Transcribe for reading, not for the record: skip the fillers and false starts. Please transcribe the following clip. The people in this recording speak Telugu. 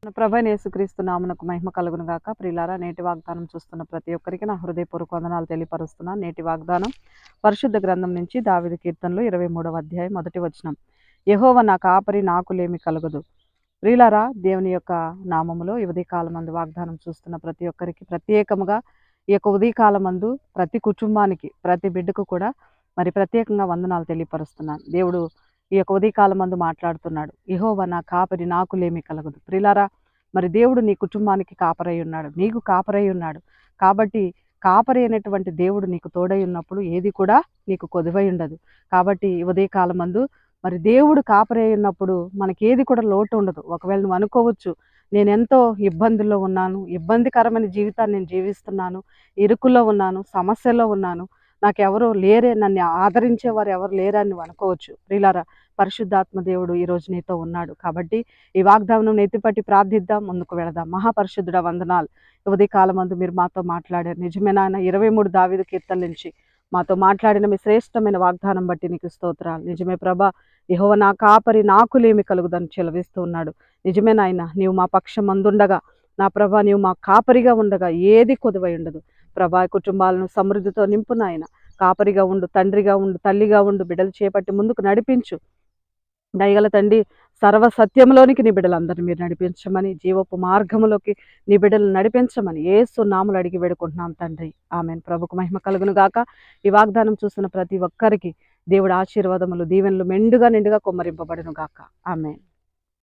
మన ప్రభైన యేసుక్రీస్తు నామమునకు మహిమ కలుగును గాక. ప్రియులారా, నేటి వాగ్దానం చూస్తున్న ప్రతి ఒక్కరికి నా హృదయపూర్వక వందనాలు తెలియపరుస్తున్నాను. నేటి వాగ్దానం పరిశుద్ధ గ్రంథం నుంచి దావీదు కీర్తనలు 23వ అధ్యాయం 1వ వచనం. యెహోవా నా కాపరి, నాకు లేమి కలగదు. ప్రియులారా, దేవుని యొక్క నామములో ఈ ఉదయకాలమందు వాగ్దానం చూస్తున్న ప్రతి ఒక్కరికి ప్రత్యేకముగా ఈ యొక్క ఉదయకాలమందు ప్రతి కుటుంబానికి, ప్రతి బిడ్డకు కూడా మరి ప్రత్యేకంగా వందనాలు తెలియపరుస్తున్నాను. దేవుడు ఈ యొక్క ఉదయకాలమందు మాట్లాడుతున్నాడు. యెహోవా నా కాపరి, నాకు లేమి కలగదు. ప్రియులారా, మరి దేవుడు నీ కుటుంబానికి కాపరై ఉన్నాడు, నీకు కాపరై ఉన్నాడు. కాబట్టి కాపరి అయినటువంటి దేవుడు నీకు తోడై ఉన్నప్పుడు ఏది కూడా నీకు కొదువై ఉండదు. కాబట్టి ఈ ఉదయకాలమందు మరి దేవుడు కాపరై ఉన్నప్పుడు మనకేది కూడా లోటు ఉండదు. ఒకవేళ నువ్వు అనుకోవచ్చు, నేనెంతో ఇబ్బందుల్లో ఉన్నాను, ఇబ్బందికరమైన జీవితాన్ని నేను జీవిస్తున్నాను, ఇరుకుల్లో ఉన్నాను, సమస్యలో ఉన్నాను, నాకెవరో లేరే, నన్ను ఆదరించేవారు ఎవరు లేరని నువ్వు అనుకోవచ్చు. ప్రియులారా, పరిశుద్ధాత్మ దేవుడు ఈరోజు నీతో ఉన్నాడు. కాబట్టి ఈ వాగ్దానం ఎత్తిపట్టి ప్రార్థిద్దాం, ముందుకు వెళదాం. మహాపరిశుద్ధుడ వందనాలు. ఉదయకాలమందు మీరు మాతో మాట్లాడారు. నిజమే నాయన. 23 దావీదు కీర్తనల నుంచి మాతో మాట్లాడిన మీ శ్రేష్టమైన వాగ్దానం బట్టి నీకు స్తోత్రాలు. నిజమే ప్రభా, యెహోవా నా కాపరి, నాకు లేమి కలుగుదని చెలవిస్తూ ఉన్నాడు. నిజమే నాయన. నీవు మా పక్షం అందుండగా, నా ప్రభా, నీవు మా కాపరిగా ఉండగా ఏది కొదువై ఉండదు. ప్రభా, కుటుంబాలను సమృద్ధితో నింపు నాయన. కాపరిగా ఉండు, తండ్రిగా ఉండు, తల్లిగా ఉండు, బిడ్డలు చేపట్టి ముందుకు నడిపించు. దయగల తండ్రి, సర్వ సత్యంలోనికి నీ బిడ్డలందరినీ మీరు నడిపించమని, జీవపు మార్గములోకి నీ బిడ్డలను నడిపించమని యేసు నామములో అడిగి వేడుకుంటున్నాం తండ్రి. ఆమేన్. ప్రభుకు మహిమ కలుగును గాక. ఈ వాగ్దానం చూస్తున్న ప్రతి ఒక్కరికి దేవుడి ఆశీర్వాదములు, దీవెనలు మెండుగా నిండుగా కుమ్మరింపబడును గాక. ఆమేన్.